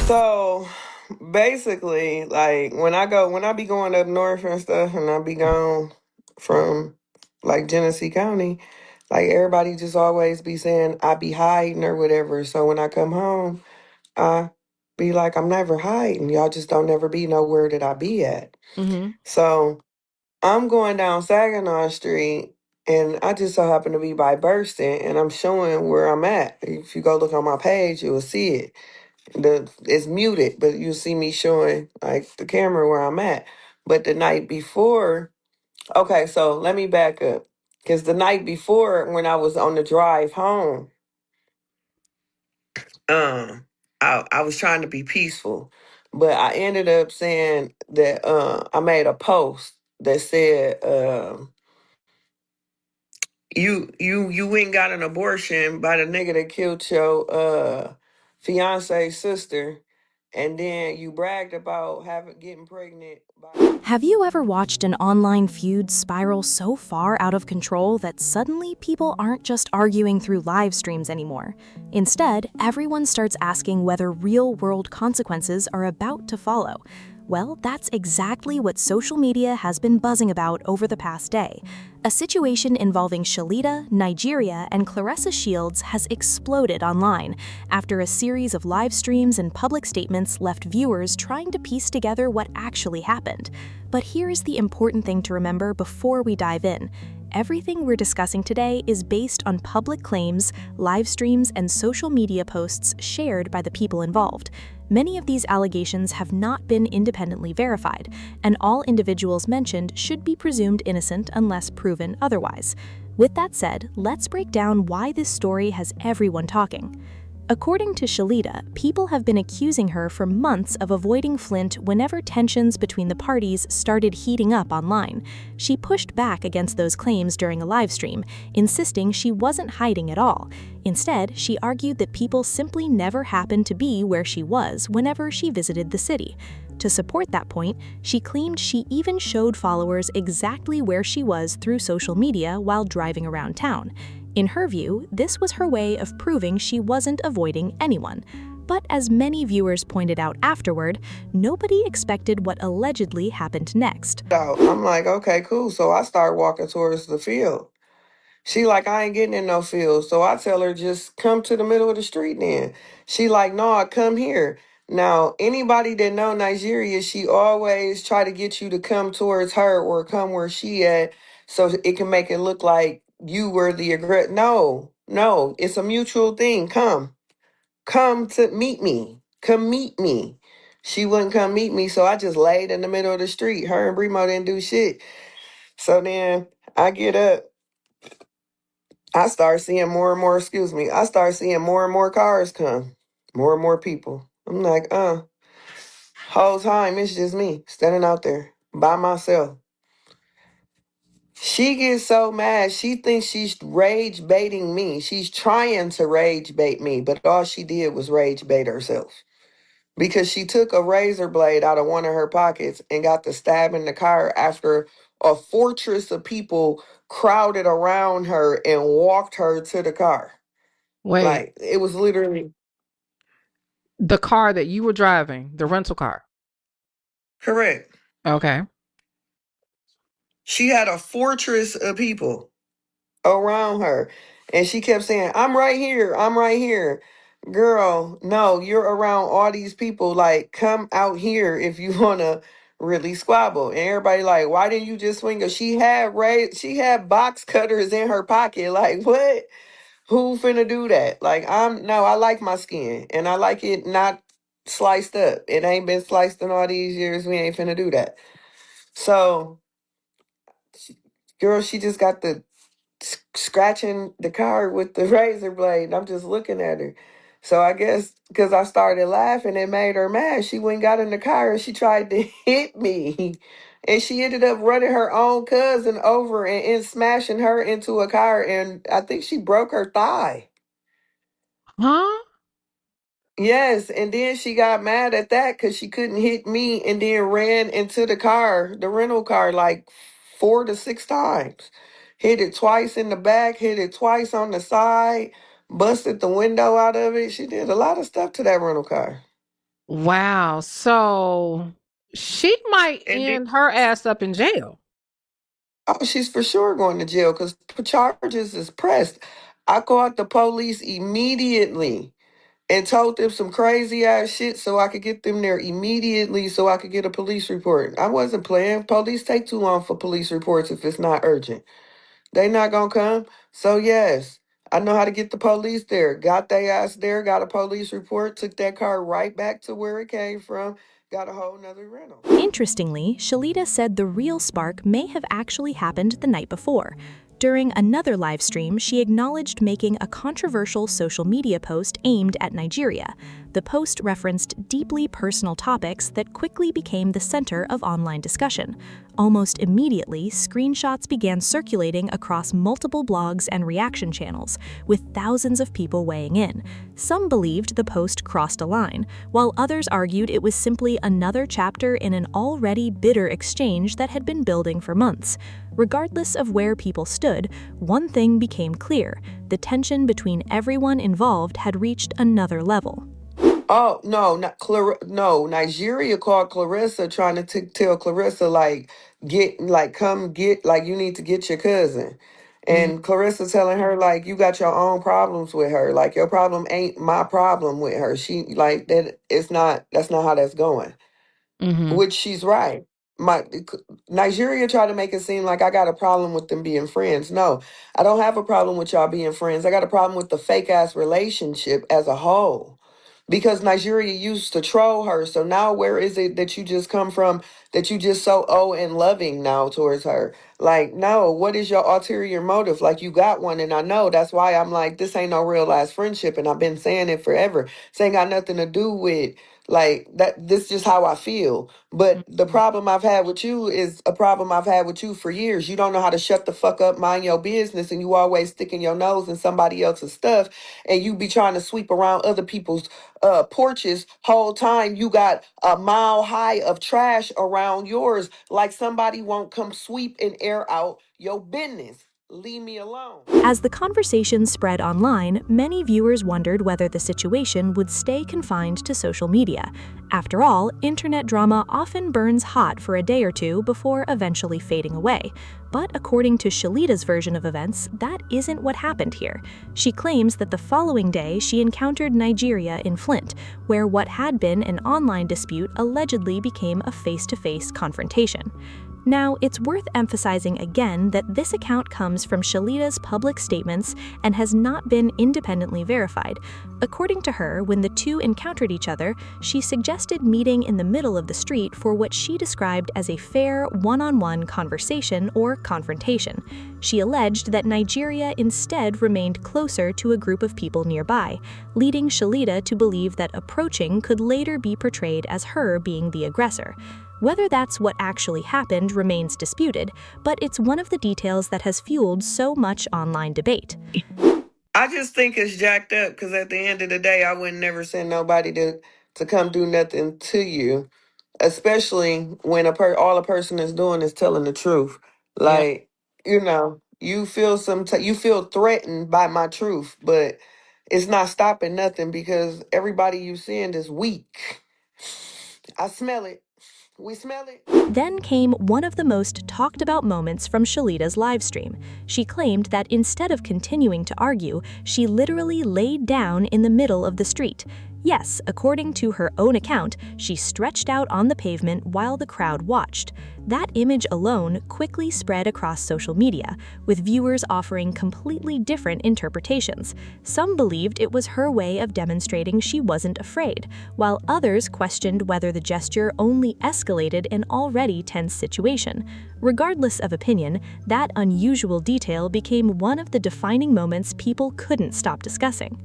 So basically, like when I be going up north and stuff, and I be gone from like Genesee County, like everybody just always be saying I be hiding or whatever. So when I come home, I be like, I'm never hiding. Y'all just don't never be nowhere that I be at. Mm-hmm. So I'm going down Saginaw Street, and I just so happen to be by Burston, and I'm showing where I'm at. If you go look on my page, you will see it. It's muted, but you see me showing like the camera where I'm at. But the night before, okay, so let me back up. Because the night before, when I was on the drive home, um, I was trying to be peaceful, but I ended up saying that I made a post that said, you went and got an abortion by the nigga that killed your fiance's sister, and then you bragged about having getting pregnant by. Have you ever watched an online feud spiral so far out of control that suddenly people aren't just arguing through live streams anymore? Instead, everyone starts asking whether real-world consequences are about to follow. Well, that's exactly what social media has been buzzing about over the past day. A situation involving Shalita, Nigeria, and Claressa Shields has exploded online after a series of live streams and public statements left viewers trying to piece together what actually happened. But here's the important thing to remember before we dive in. Everything we're discussing today is based on public claims, live streams, and social media posts shared by the people involved. Many of these allegations have not been independently verified, and all individuals mentioned should be presumed innocent unless proven otherwise. With that said, let's break down why this story has everyone talking. According to Shalita, people have been accusing her for months of avoiding Flint whenever tensions between the parties started heating up online. She pushed back against those claims during a livestream, insisting she wasn't hiding at all. Instead, she argued that people simply never happened to be where she was whenever she visited the city. To support that point, she claimed she even showed followers exactly where she was through social media while driving around town. In her view, this was her way of proving she wasn't avoiding anyone. But as many viewers pointed out afterward, nobody expected what allegedly happened next. I'm like, okay, cool. So I start walking towards the field. She like, I ain't getting in no field. So I tell her, just come to the middle of the street then. She like, no, come here. Now, anybody that know Nigeria, she always try to get you to come towards her or come where she at so it can make it look like you were the aggressor. No, it's a mutual thing. Come to meet me. Come meet me. She wouldn't come meet me, so I just laid in the middle of the street. Her and Bremo didn't do shit. So then I get up. I start seeing more and more, I start seeing more and more cars come, more and more people. I'm like, whole time it's just me standing out there by myself. She gets so mad. She thinks she's rage baiting me. She's trying to rage bait me, but all she did was rage bait herself. Because she took a razor blade out of one of her pockets and got to stab in the car after a fortress of people crowded around her and walked her to the car. Wait, Like it was literally the car that you were driving, the rental car. correct. Okay. She had a fortress of people around her. And she kept saying, I'm right here. I'm right here. Girl, no, you're around all these people. Like, come out here if you wanna really squabble. And everybody like, why didn't you just swing her? She had box cutters in her pocket. Like, what? Who finna do that? Like, I like my skin and I like it not sliced up. It ain't been sliced in all these years. We ain't finna do that. So, girl, she just got the scratching the car with the razor blade. And I'm just looking at her. So I guess because I started laughing, it made her mad. She went and got in the car and she tried to hit me. And she ended up running her own cousin over and smashing her into a car. And I think she broke her thigh. Huh? Yes, and then she got mad at that because she couldn't hit me and then ran into the car, the rental car, like 4 to 6 times. Hit it twice in the back, hit it twice on the side, busted the window out of it. She did a lot of stuff to that rental car. Wow. So she might And then, end her ass up in jail. oh, she's for sure going to jail because charges is pressed. I called the police immediately and told them some crazy ass shit so I could get them there immediately so I could get a police report. I wasn't playing. Police take too long for police reports if it's not urgent. They not gonna come. So yes, I know how to get the police there. Got they ass there, got a police report, took that car right back to where it came from, got a whole nother rental. Interestingly, Shalita said the real spark may have actually happened the night before. During another live stream, she acknowledged making a controversial social media post aimed at Nigeria. The post referenced deeply personal topics that quickly became the center of online discussion. Almost immediately, screenshots began circulating across multiple blogs and reaction channels, with thousands of people weighing in. Some believed the post crossed a line, while others argued it was simply another chapter in an already bitter exchange that had been building for months. Regardless of where people stood, one thing became clear: the tension between everyone involved had reached another level. Oh no, no, Nigeria called Claressa trying to tell Claressa like come get like you need to get your cousin. And Claressa telling her like you got your own problems with her. Like your problem ain't my problem with her. She like that it's not that's not how that's going. Mm-hmm. Which she's right. My Nigeria tried to make it seem like I got a problem with them being friends. No, I don't have a problem with y'all being friends. I got a problem with the fake ass relationship as a whole. Because Nigeria used to troll her. So now where is it that you just come from that you just so and loving now towards her? Like, no, what is your ulterior motive? Like you got one, and I know that's why I'm like, this ain't no real ass friendship, and I've been saying it forever. This ain't got nothing to do with like that. This is just how I feel. But the problem I've had with you is a problem I've had with you for years. You don't know how to shut the fuck up, mind your business, and you always sticking your nose in somebody else's stuff, and you be trying to sweep around other people's porches. Whole time you got a mile high of trash around yours, like somebody won't come sweep and air out your business. Leave me alone. As the conversation spread online, many viewers wondered whether the situation would stay confined to social media. After all, internet drama often burns hot for a day or two before eventually fading away. But according to Shalita's version of events, that isn't what happened here. She claims that the following day she encountered Nigeria in Flint, where what had been an online dispute allegedly became a face-to-face confrontation. Now, it's worth emphasizing again that this account comes from Shalita's public statements and has not been independently verified. According to her, when the two encountered each other, she suggested meeting in the middle of the street for what she described as a fair one-on-one conversation or confrontation. She alleged that Nigeria instead remained closer to a group of people nearby, leading Shalita to believe that approaching could later be portrayed as her being the aggressor. Whether that's what actually happened remains disputed, but it's one of the details that has fueled so much online debate. I just think it's jacked up because at the end of the day, I would never send nobody to come do nothing to you, especially when all a person is doing is telling the truth. Yep. Like, you feel you feel threatened by my truth, but it's not stopping nothing because everybody you send is weak. I smell it. We smell it. Then came one of the most talked about moments from Shalita's livestream. She claimed that instead of continuing to argue, she literally laid down in the middle of the street. Yes, according to her own account, she stretched out on the pavement while the crowd watched. That image alone quickly spread across social media, with viewers offering completely different interpretations. Some believed it was her way of demonstrating she wasn't afraid, while others questioned whether the gesture only escalated an already tense situation. Regardless of opinion, that unusual detail became one of the defining moments people couldn't stop discussing.